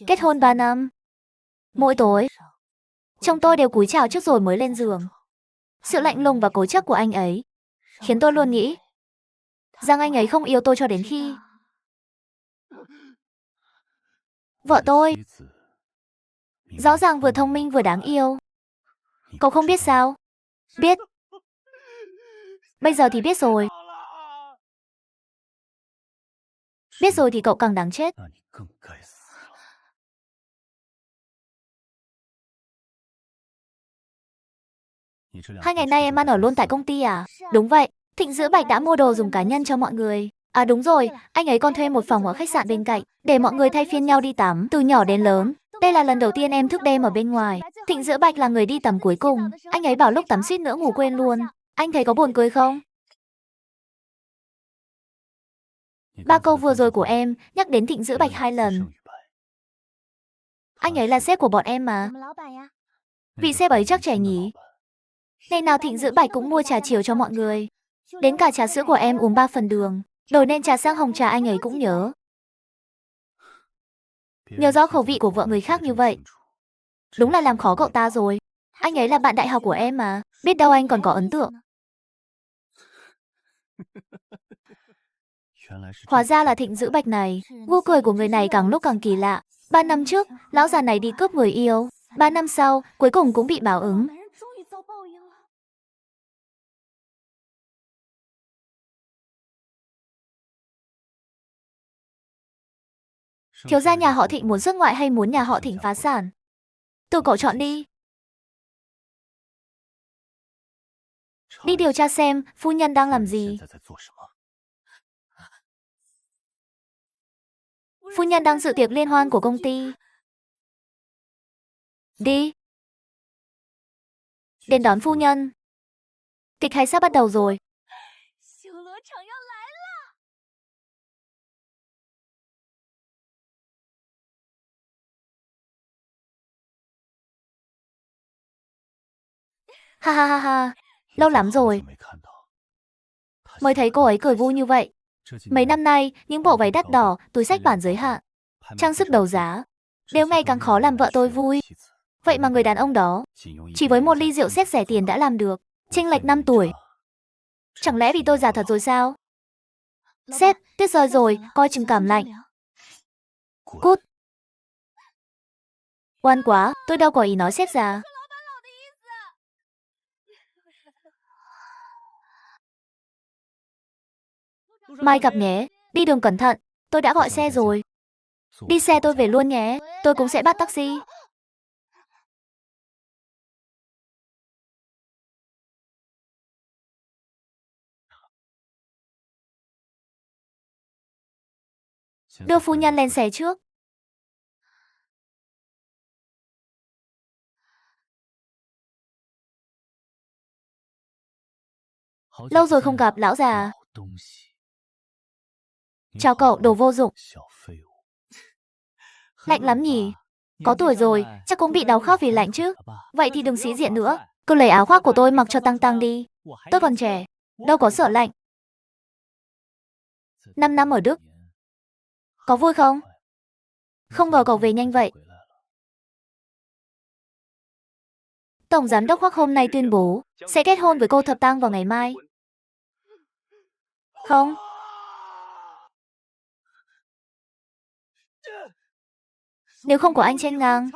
Kết hôn 3 năm. Mỗi tối, chồng tôi đều cúi chào trước rồi mới lên giường. Sự lạnh lùng và cố chấp của anh ấy khiến tôi luôn nghĩ rằng anh ấy không yêu tôi cho đến khi vợ tôi rõ ràng vừa thông minh vừa đáng yêu. Cậu không biết sao? Biết. Bây giờ thì biết rồi. Biết rồi thì cậu càng đáng chết. Hai ngày nay em ăn ở luôn tại công ty à? Đúng vậy. Thịnh Giữa Bạch đã mua đồ dùng cá nhân cho mọi người. À đúng rồi, anh ấy còn thuê một phòng ở khách sạn bên cạnh để mọi người thay phiên nhau đi tắm từ nhỏ đến lớn. Đây là lần đầu tiên em thức đêm ở bên ngoài. Thịnh Giữa Bạch là người đi tắm cuối cùng. Anh ấy bảo lúc tắm suýt nữa ngủ quên luôn. Anh thấy có buồn cười không? Ba câu vừa rồi của em nhắc đến Thịnh Giữa Bạch 2 lần. Anh ấy là sếp của bọn em mà. Vị sếp ấy chắc trẻ nhỉ? Ngày nào Thịnh Giữa Bạch cũng mua trà chiều cho mọi người. Đến cả trà sữa của em uống 3 phần đường. Đổi nên trà sang hồng trà anh ấy cũng nhớ. Nhớ rõ khẩu vị của vợ người khác như vậy. Đúng là làm khó cậu ta rồi. Anh ấy là bạn đại học của em mà. Biết đâu anh còn có ấn tượng. Hóa ra là Thịnh Giữa Bạch này. Gu cười của người này càng lúc càng kỳ lạ. 3 năm trước, lão già này đi cướp người yêu. 3 năm sau, cuối cùng cũng bị báo ứng. Thiếu gia nhà họ Thịnh muốn xuất ngoại hay muốn nhà họ Thịnh phá sản? Tự cậu chọn đi. Đi điều tra xem phu nhân đang làm gì. Phu nhân đang dự tiệc liên hoan của công ty. Đi. Đến đón phu nhân. Kịch hay sắp bắt đầu rồi. Ha ha ha ha. Lâu lắm rồi mới thấy cô ấy cười vui như vậy. Mấy năm nay, những bộ váy đắt đỏ, túi xách bản giới hạn, trang sức đầu giá đều ngày càng khó làm vợ tôi vui. Vậy mà người đàn ông đó chỉ với một ly rượu xét rẻ tiền đã làm được. Chênh lệch 5 tuổi. Chẳng lẽ vì tôi già thật rồi sao? Sếp, tuyết rơi rồi, coi chừng cảm lạnh. Cút. Oan quá, tôi đâu có ý nói sếp già. Mai gặp nhé, đi đường cẩn thận, tôi đã gọi xe rồi. Đi xe tôi về luôn nhé, tôi cũng sẽ bắt taxi. Đưa phu nhân lên xe trước. Lâu rồi không gặp lão già. Chào cậu, đồ vô dụng. Lạnh lắm nhỉ? Có tuổi rồi, chắc cũng bị đau khớp vì lạnh chứ. Vậy thì đừng sĩ diện nữa. Cứ lấy áo khoác của tôi mặc cho tăng tăng đi. Tôi còn trẻ, đâu có sợ lạnh. 5 năm ở Đức. Có vui không? Không ngờ cậu về nhanh vậy. Tổng giám đốc Hoắc hôm nay tuyên bố sẽ kết hôn với cô Thập Tang vào ngày mai. Không. Nếu không có anh chen ngang,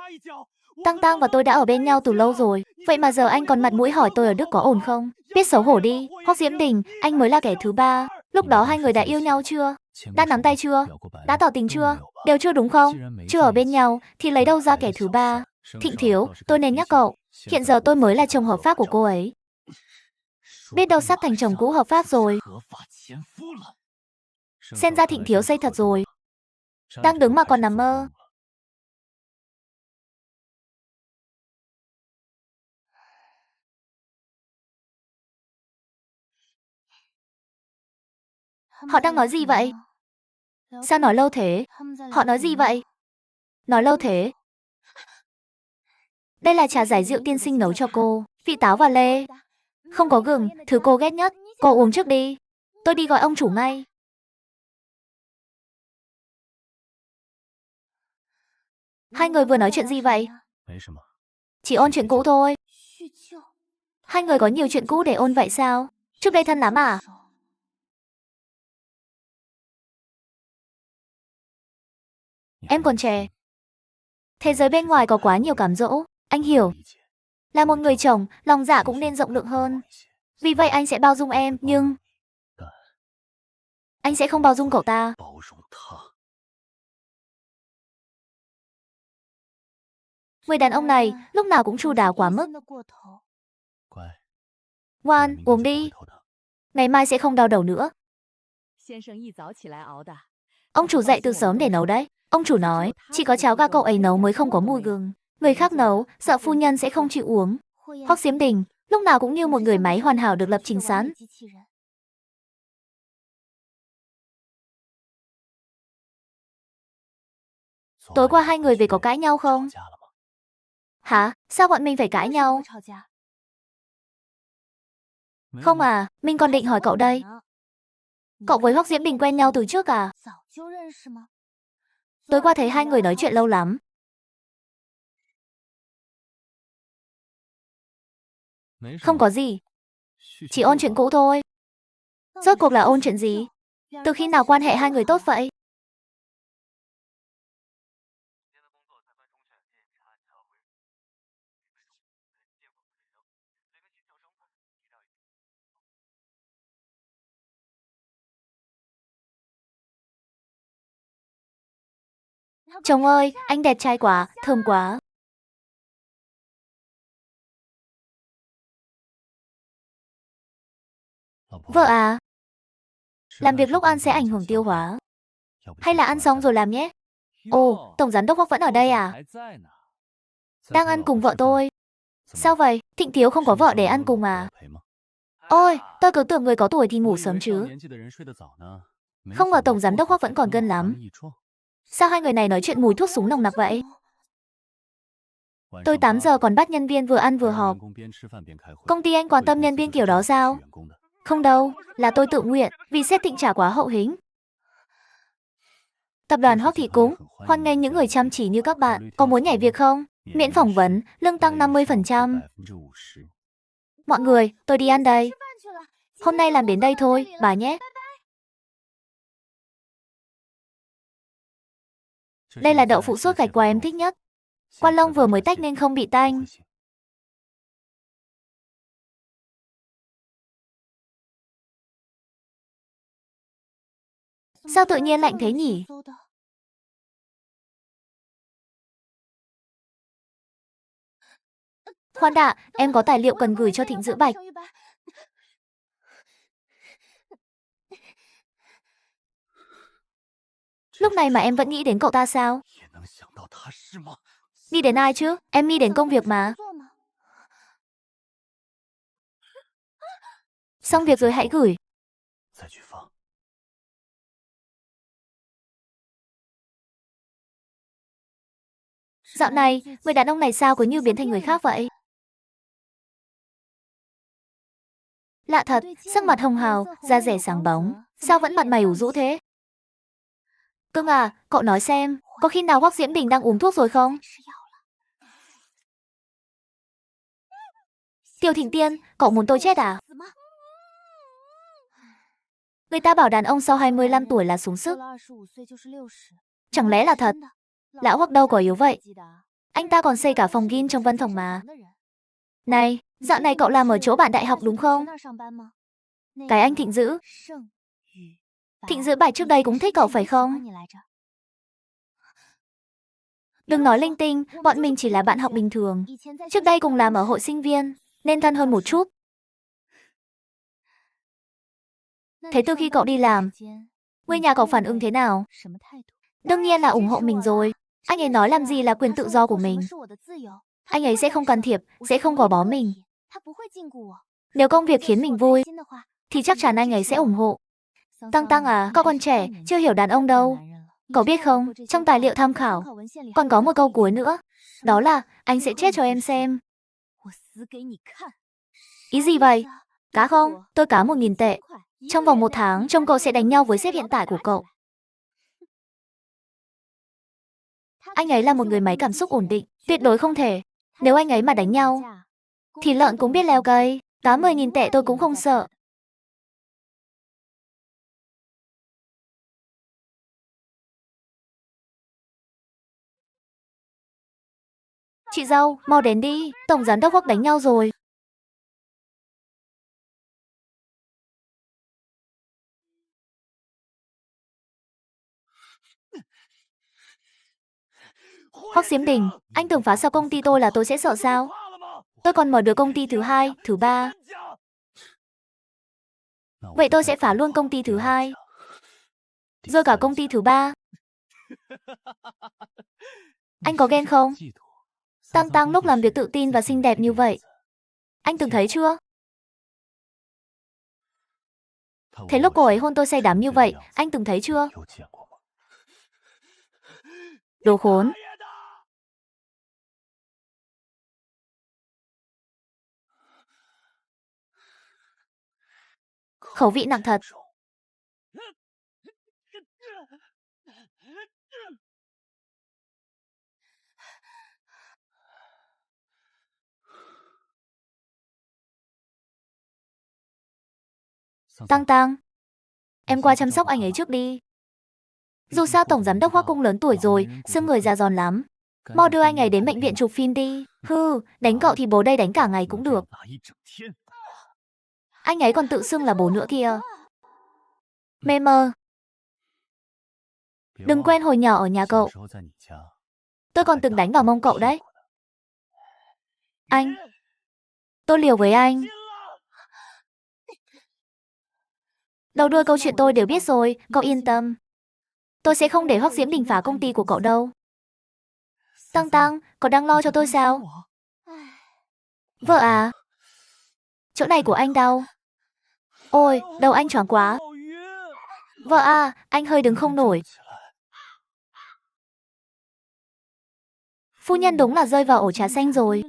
Tăng Tăng và tôi đã ở bên nhau từ lâu rồi. Vậy mà giờ anh còn mặt mũi hỏi tôi ở Đức có ổn không? Biết xấu hổ đi. Hoắc Diễm Đình, anh mới là kẻ thứ ba. Lúc đó hai người đã yêu nhau chưa? Đã nắm tay chưa? Đã tỏ tình chưa? Đều chưa đúng không? Chưa ở bên nhau thì lấy đâu ra kẻ thứ ba? Thịnh thiếu, tôi nên nhắc cậu. Hiện giờ tôi mới là chồng hợp pháp của cô ấy. Biết đâu sắp thành chồng cũ hợp pháp rồi. Xem ra Thịnh thiếu xây thật rồi. Đang đứng mà còn nằm mơ. Họ đang nói gì vậy? Sao nói lâu thế? Họ nói gì vậy? Nói lâu thế? Đây là trà giải rượu tiên sinh nấu cho cô. Vị táo và lê. Không có gừng, thứ cô ghét nhất. Cô uống trước đi. Tôi đi gọi ông chủ ngay. Hai người vừa nói chuyện gì vậy? Chỉ ôn chuyện cũ thôi. Hai người có nhiều chuyện cũ để ôn vậy sao? Trước đây thân lắm à? Em còn trẻ. Thế giới bên ngoài có quá nhiều cám dỗ. Anh hiểu. Là một người chồng, lòng dạ cũng nên rộng lượng hơn. Vì vậy anh sẽ bao dung em, nhưng anh sẽ không bao dung cậu ta. Người đàn ông này lúc nào cũng chu đáo quá mức. Ngoan, uống đi. Ngày mai sẽ không đau đầu nữa. Ông chủ dậy từ sớm để nấu đấy. Ông chủ nói, chỉ có cháo gà cậu ấy nấu mới không có mùi gừng. Người khác nấu, sợ phu nhân sẽ không chịu uống. Hoắc Diễm Đình, lúc nào cũng như một người máy hoàn hảo được lập trình sẵn. Tối qua hai người về có cãi nhau không? Hả? Sao bọn mình phải cãi nhau? Không à, mình còn định hỏi cậu đây. Cậu với Hoắc Diễm Đình quen nhau từ trước à? Tối qua thấy hai người nói chuyện lâu lắm. Không có gì. Chỉ ôn chuyện cũ thôi. Rốt cuộc là ôn chuyện gì? Từ khi nào quan hệ hai người tốt vậy? Chồng ơi, anh đẹp trai quá, thơm quá. Vợ à, làm việc lúc ăn sẽ ảnh hưởng tiêu hóa. Hay là ăn xong rồi làm nhé? Ồ, Tổng Giám đốc Hoắc vẫn ở đây à? Đang ăn cùng vợ tôi. Sao vậy? Thịnh Thiếu không có vợ để ăn cùng à? Ôi, tôi cứ tưởng người có tuổi thì ngủ sớm chứ. Không ngờ Tổng Giám đốc Hoắc vẫn còn gân lắm. Sao hai người này nói chuyện mùi thuốc súng nồng nặc vậy? Tôi 8 giờ còn bắt nhân viên vừa ăn vừa họp. Công ty anh quan tâm nhân viên kiểu đó sao? Không đâu, là tôi tự nguyện, vì sếp Thịnh trả quá hậu hĩnh. Tập đoàn Hoắc Thị cũng hoan nghênh những người chăm chỉ như các bạn. Có muốn nhảy việc không? Miễn phỏng vấn, lương tăng 50%. Mọi người, tôi đi ăn đây. Hôm nay làm đến đây thôi, bà nhé. Đây là đậu phụ sốt gạch quà em thích nhất. Quan Long vừa mới tách nên không bị tanh. Sao tự nhiên lạnh thế nhỉ? Khoan đã, em có tài liệu cần gửi cho Thịnh Dữ Bạch. Lúc này mà em vẫn nghĩ đến cậu ta sao? Nghĩ đến ai chứ? Em nghĩ đến công việc mà. Xong việc rồi hãy gửi. Dạo này, người đàn ông này sao cứ như biến thành người khác vậy? Lạ thật, sắc mặt hồng hào, da rẻ sáng bóng. Sao vẫn mặt mày ủ rũ thế? Cưng à, cậu nói xem, có khi nào Hoắc Diễm Đình đang uống thuốc rồi không? Tiểu Thịnh Tiên, cậu muốn tôi chết à? Người ta bảo đàn ông sau 25 tuổi là xuống sức. Chẳng lẽ là thật? Lão Hoắc đâu có yếu vậy. Anh ta còn xây cả phòng gym trong văn phòng mà. Này, dạo này cậu làm ở chỗ bạn đại học đúng không? Cái anh Thịnh Dữ. Thịnh Dữ Bạch trước đây cũng thích cậu phải không? Đừng nói linh tinh, bọn mình chỉ là bạn học bình thường. Trước đây cùng làm ở hội sinh viên, nên thân hơn một chút. Thế từ khi cậu đi làm, người nhà cậu phản ứng thế nào? Đương nhiên là ủng hộ mình rồi. Anh ấy nói làm gì là quyền tự do của mình. Anh ấy sẽ không can thiệp, sẽ không gò bó mình. Nếu công việc khiến mình vui, thì chắc chắn anh ấy sẽ ủng hộ. Tăng Tăng à, cậu còn trẻ, chưa hiểu đàn ông đâu. Cậu biết không, trong tài liệu tham khảo, còn có một câu cuối nữa. Đó là, anh sẽ chết cho em xem. Ý gì vậy? Cá không? Tôi cá 1.000 tệ. Trong vòng 1 tháng, chồng cậu sẽ đánh nhau với sếp hiện tại của cậu. Anh ấy là một người máy cảm xúc ổn định, tuyệt đối không thể. Nếu anh ấy mà đánh nhau, thì lợn cũng biết leo cây. Cá 10.000 tệ tôi cũng không sợ. Chị dâu, mau đến đi, tổng giám đốc Hoắc đánh nhau rồi. Hoắc Diễm Đình, anh tưởng phá sau công ty tôi là tôi sẽ sợ sao? Tôi còn mở được công ty thứ hai, thứ ba. Vậy tôi sẽ phá luôn công ty thứ hai, rồi cả công ty thứ ba. Anh có ghen không? Tăng Tăng lúc làm việc tự tin và xinh đẹp như vậy. Anh từng thấy chưa? Thế lúc cô ấy hôn tôi say đắm như vậy, anh từng thấy chưa? Đồ khốn. Khẩu vị nặng thật. Tăng Tăng, em qua chăm sóc anh ấy trước đi. Dù sao tổng giám đốc Hoắc cũng lớn tuổi rồi, xương người già giòn lắm. Mau đưa anh ấy đến bệnh viện chụp phim đi. Hừ, đánh cậu thì bố đây đánh cả ngày cũng được. Anh ấy còn tự xưng là bố nữa kìa. Mê mơ. Đừng quên hồi nhỏ ở nhà cậu, tôi còn từng đánh vào mông cậu đấy. Anh, tôi liều với anh. Đầu đuôi câu chuyện tôi đều biết rồi, cậu yên tâm. Tôi sẽ không để Hoắc Diễm Đình phá công ty của cậu đâu. Tăng Tăng, cậu đang lo cho tôi sao? Vợ à, chỗ này của anh đau. Ôi, đầu anh choáng quá. Vợ à, anh hơi đứng không nổi. Phu nhân đúng là rơi vào ổ trà xanh rồi.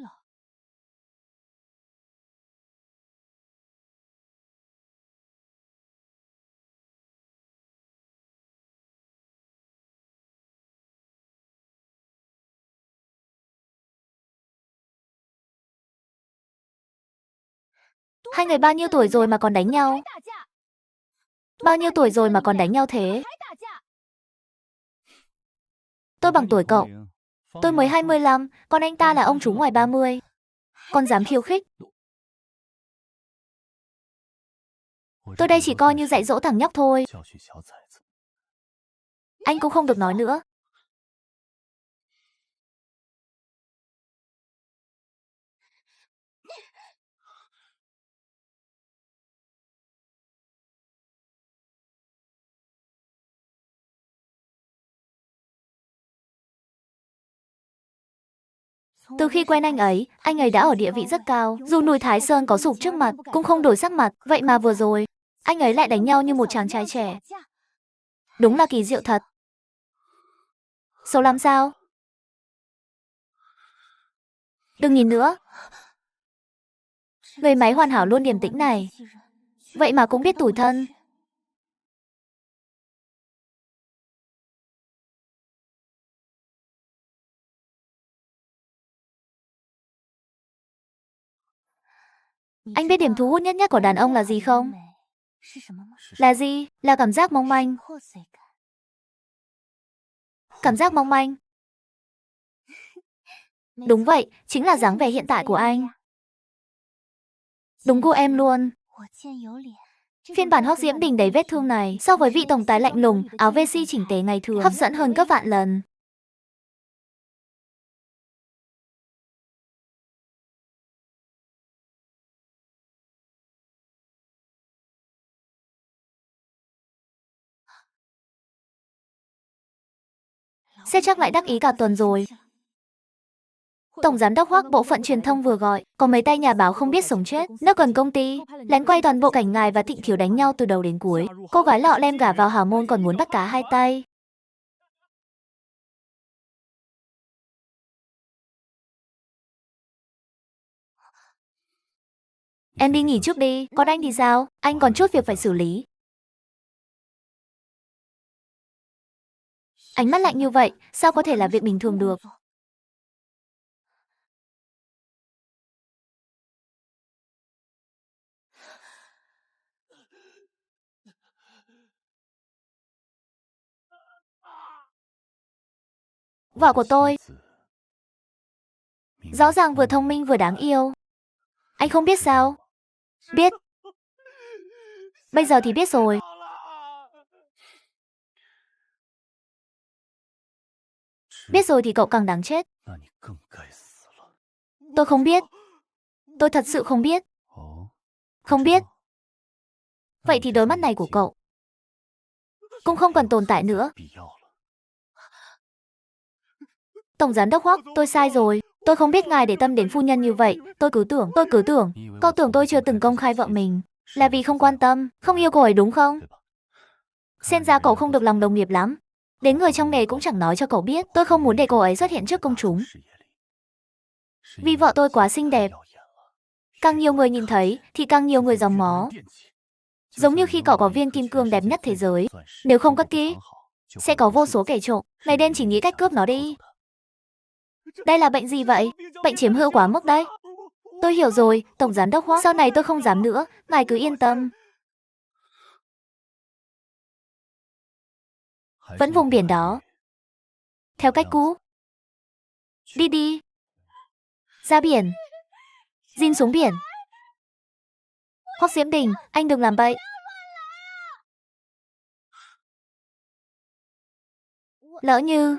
Hai người bao nhiêu tuổi rồi mà còn đánh nhau? Bao nhiêu tuổi rồi mà còn đánh nhau thế? Tôi bằng tuổi cậu. Tôi mới 25, còn anh ta là ông chú ngoài 30. Còn dám khiêu khích. Tôi đây chỉ coi như dạy dỗ thằng nhóc thôi. Anh cũng không được nói nữa. Từ khi quen anh ấy đã ở địa vị rất cao. Dù núi Thái Sơn có sụp trước mặt, cũng không đổi sắc mặt. Vậy mà vừa rồi, anh ấy lại đánh nhau như một chàng trai trẻ. Đúng là kỳ diệu thật. Xấu lắm sao? Đừng nhìn nữa. Người máy hoàn hảo luôn điềm tĩnh này. Vậy mà cũng biết tủi thân. Anh biết điểm thu hút nhất của đàn ông là gì không? Là gì? Là cảm giác mong manh. Cảm giác mong manh. Đúng vậy, chính là dáng vẻ hiện tại của anh. Đúng gu em luôn. Phiên bản Hoắc Diễm Đình đầy vết thương này, so với vị tổng tài lạnh lùng, áo VC chỉnh tề ngày thường, hấp dẫn hơn gấp vạn lần. Sếp chắc lại đắc ý cả tuần rồi. Tổng giám đốc Hoắc bộ phận truyền thông vừa gọi, có mấy tay nhà báo không biết sống chết, nó cần công ty, lén quay toàn bộ cảnh ngài và Thịnh Thiếu đánh nhau từ đầu đến cuối. Cô gái lọ lem gả vào hào môn còn muốn bắt cá hai tay. Em đi nghỉ trước đi, còn anh thì sao? Anh còn chút việc phải xử lý. Ánh mắt lạnh như vậy, sao có thể là việc bình thường được? Vợ của tôi, rõ ràng vừa thông minh vừa đáng yêu. Anh không biết sao? Biết. Bây giờ thì biết rồi. Biết rồi thì cậu càng đáng chết. Tôi không biết. Tôi thật sự không biết. Không biết. Vậy thì đôi mắt này của cậu cũng không cần tồn tại nữa. Tổng giám đốc Hoắc, tôi sai rồi. Tôi không biết ngài để tâm đến phu nhân như vậy. Tôi cứ tưởng. Cậu tưởng tôi chưa từng công khai vợ mình là vì không quan tâm, không yêu cô ấy đúng không? Xem ra cậu không được lòng đồng nghiệp lắm. Đến người trong nghề cũng chẳng nói cho cậu biết. Tôi không muốn để cô ấy xuất hiện trước công chúng. Vì vợ tôi quá xinh đẹp. Càng nhiều người nhìn thấy thì càng nhiều người giằng mó. Giống như khi cậu có viên kim cương đẹp nhất thế giới, nếu không cất kỹ, sẽ có vô số kẻ trộm, ngày đêm chỉ nghĩ cách cướp nó đi. Đây là bệnh gì vậy? Bệnh chiếm hữu quá mức đấy. Tôi hiểu rồi, Tổng giám đốc Hoắc, sau này tôi không dám nữa, ngài cứ yên tâm. Vẫn vùng biển đó. Theo cách cũ. Đi đi. Ra biển. Jin xuống biển. Hoắc Diễm Đình, anh đừng làm bậy. Lỡ như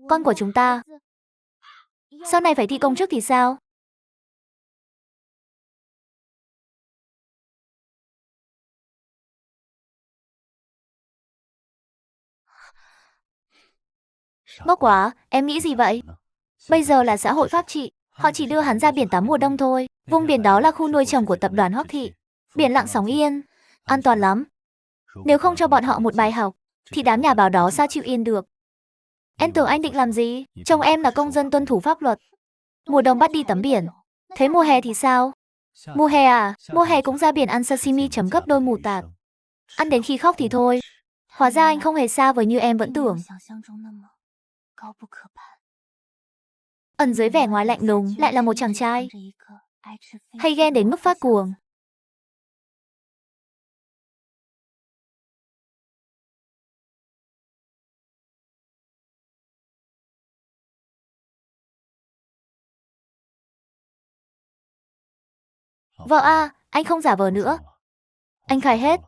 con của chúng ta sau này phải thi công chức thì sao? Ngốc quá, em nghĩ gì vậy? Bây giờ là xã hội pháp trị, họ chỉ đưa hắn ra biển tắm mùa đông thôi. Vùng biển đó là khu nuôi trồng của tập đoàn Hoắc Thị. Biển lặng sóng yên, an toàn lắm. Nếu không cho bọn họ một bài học, thì đám nhà báo đó sao chịu yên được? Em tưởng anh định làm gì? Chồng em là công dân tuân thủ pháp luật. Mùa đông bắt đi tắm biển. Thế mùa hè thì sao? Mùa hè à? Mùa hè cũng ra biển ăn sashimi chấm gấp đôi mù tạt. Ăn đến khi khóc thì thôi. Hóa ra anh không hề xa vời như em vẫn tưởng. Ẩn dưới vẻ ngoài lạnh lùng lại là một chàng trai. Hay ghen đến mức phát cuồng. Vợ à, anh không giả vờ nữa. Anh khai hết.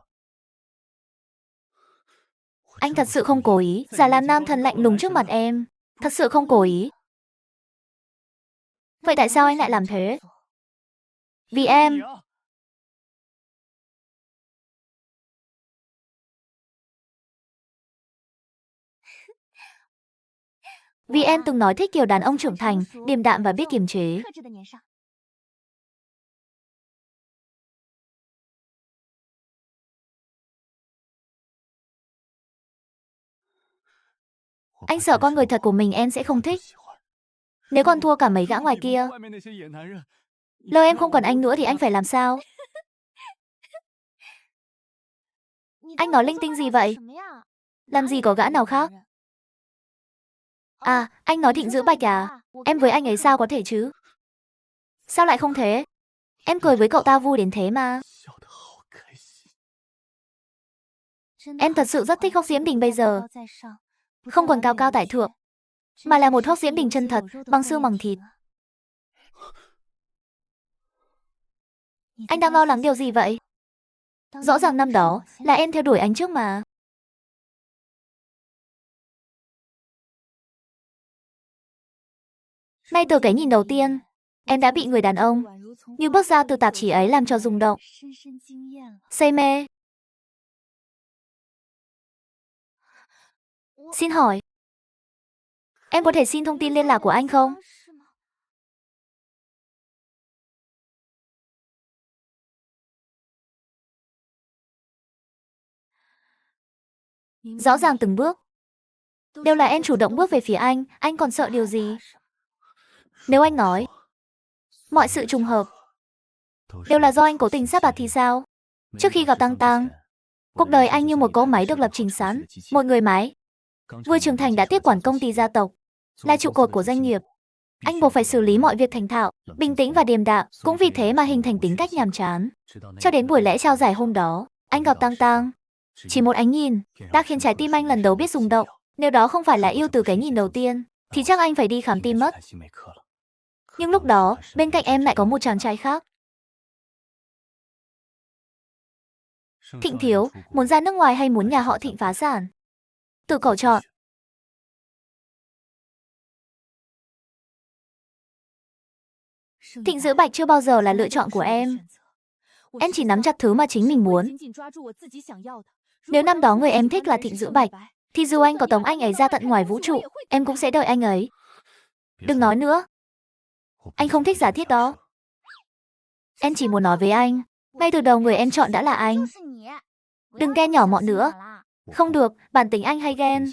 Anh thật sự không cố ý, giả làm nam thần lạnh lùng trước mặt em. Thật sự không cố ý. Vậy tại sao anh lại làm thế? Vì em. Vì em từng nói thích kiểu đàn ông trưởng thành, điềm đạm và biết kiềm chế. Anh sợ con người thật của mình em sẽ không thích. Nếu còn thua cả mấy gã ngoài kia, lỡ em không còn anh nữa thì anh phải làm sao? Anh nói linh tinh gì vậy? Làm gì có gã nào khác? À, anh nói Thịnh Giữ Bạch à? Em với anh ấy sao có thể chứ? Sao lại không thế? Em cười với cậu ta vui đến thế mà. Em thật sự rất thích Hoắc Diễm Đình bây giờ. Không còn cao cao tại thượng, mà là một Hoắc Diễm Đình chân thật, bằng xương bằng thịt. Anh đang lo lắng điều gì vậy? Rõ ràng năm đó là em theo đuổi anh trước mà. Ngay từ cái nhìn đầu tiên, em đã bị người đàn ông như bước ra từ tạp chí ấy làm cho rung động. Say mê. Xin hỏi, em có thể xin thông tin liên lạc của anh không? Rõ ràng từng bước đều là em chủ động bước về phía anh còn sợ điều gì? Nếu anh nói mọi sự trùng hợp đều là do anh cố tình sắp đặt thì sao? Trước khi gặp Tăng Tăng, cuộc đời anh như một cỗ máy được lập trình sẵn, một người máy Vừa trưởng thành đã tiếp quản công ty gia tộc, là trụ cột của doanh nghiệp. Anh buộc phải xử lý mọi việc thành thạo, bình tĩnh và điềm đạm, cũng vì thế mà hình thành tính cách nhàm chán. Cho đến buổi lễ trao giải hôm đó, anh gặp Tang Tang. Chỉ một ánh nhìn đã khiến trái tim anh lần đầu biết rung động. Nếu đó không phải là yêu từ cái nhìn đầu tiên, thì chắc anh phải đi khám tim mất. Nhưng lúc đó, bên cạnh em lại có một chàng trai khác. Thịnh thiếu, muốn ra nước ngoài hay muốn nhà họ Thịnh phá sản? Tự cậu chọn. Thịnh Giữ Bạch chưa bao giờ là lựa chọn của em. Em chỉ nắm chặt thứ mà chính mình muốn. Nếu năm đó người em thích là Thịnh Giữ Bạch, thì dù anh có tống anh ấy ra tận ngoài vũ trụ, em cũng sẽ đợi anh ấy. Đừng nói nữa. Anh không thích giả thiết đó. Em chỉ muốn nói với anh, ngay từ đầu người em chọn đã là anh. Đừng ghen nhỏ mọn nữa. Không được, bản tính anh hay ghen.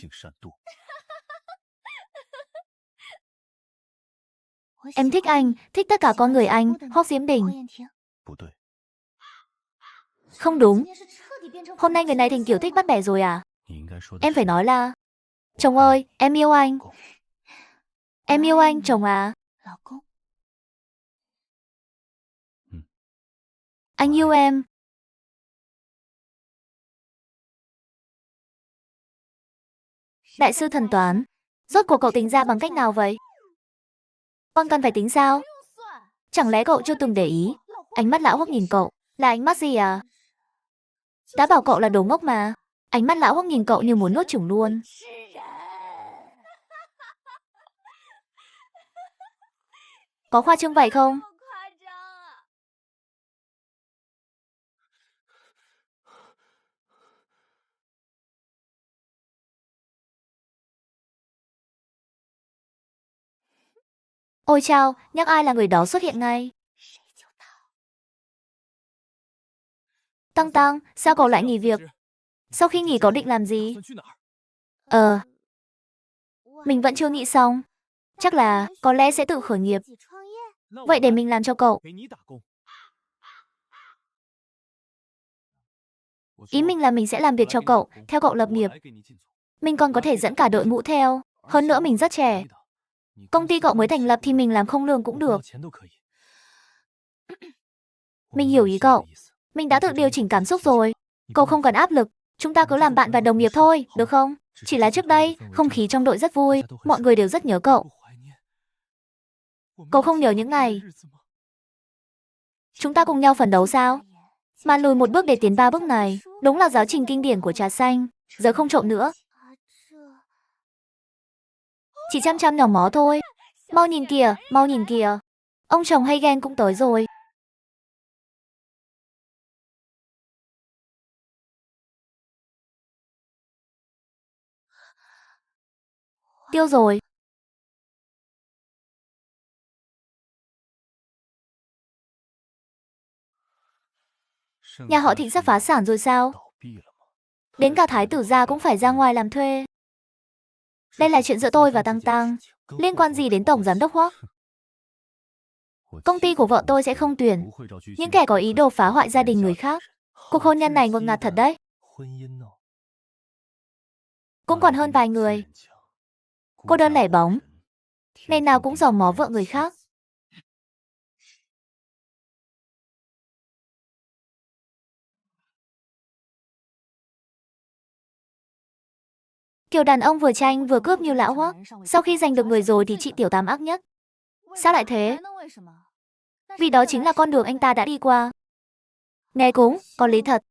Em thích anh, thích tất cả con người anh, Hoắc Diễm Đình. Không đúng. Hôm nay người này thành kiểu thích bắt bẻ rồi à? Em phải nói là... Chồng ơi, em yêu anh. Em yêu anh, chồng à. Anh yêu em. Đại sư thần toán, rốt cuộc cậu tính ra bằng cách nào vậy? Con cần phải tính sao? Chẳng lẽ cậu chưa từng để ý? Ánh mắt lão Hoắc nhìn cậu, là ánh mắt gì à? Đã bảo cậu là đồ ngốc mà. Ánh mắt lão Hoắc nhìn cậu như muốn nuốt chửng luôn. Có khoa trương vậy không? Ôi chao, nhắc ai là người đó xuất hiện ngay. Tăng Tăng, sao cậu lại nghỉ việc? Sau khi nghỉ cậu định làm gì? Mình vẫn chưa nghĩ xong. Chắc là có lẽ sẽ tự khởi nghiệp. Vậy để mình làm cho cậu. Ý mình là mình sẽ làm việc cho cậu, theo cậu lập nghiệp. Mình còn có thể dẫn cả đội ngũ theo. Hơn nữa mình rất trẻ. Công ty cậu mới thành lập thì mình làm không lương cũng được. Mình hiểu ý cậu. Mình đã tự điều chỉnh cảm xúc rồi. Cậu không cần áp lực. Chúng ta cứ làm bạn và đồng nghiệp thôi, được không? Chỉ là trước đây, không khí trong đội rất vui. Mọi người đều rất nhớ cậu. Cậu không nhớ những ngày chúng ta cùng nhau phấn đấu sao? Mà lùi một bước để tiến 3 bước này, đúng là giáo trình kinh điển của trà xanh. Giờ không trộm nữa. Chỉ chăm chăm nhỏ mó thôi. Mau nhìn kìa, mau nhìn kìa. Ông chồng hay ghen cũng tới rồi. Tiêu rồi. Nhà họ Thịnh sắp phá sản rồi sao? Đến cả thái tử gia cũng phải ra ngoài làm thuê. Đây là chuyện giữa tôi và Tăng Tăng. Liên quan gì đến tổng giám đốc Hoắc? Công ty của vợ tôi sẽ không tuyển những kẻ có ý đồ phá hoại gia đình người khác. Cuộc hôn nhân này ngột ngạt thật đấy. Cũng còn hơn vài người. Cô đơn lẻ bóng. Ngày nào cũng dòm ngó vợ người khác. Kiểu đàn ông vừa tranh vừa cướp như lão Hoắc. Sau khi giành được người rồi thì chị Tiểu Tám ác nhất. Sao lại thế? Vì đó chính là con đường anh ta đã đi qua. Nghe cũng có lý thật.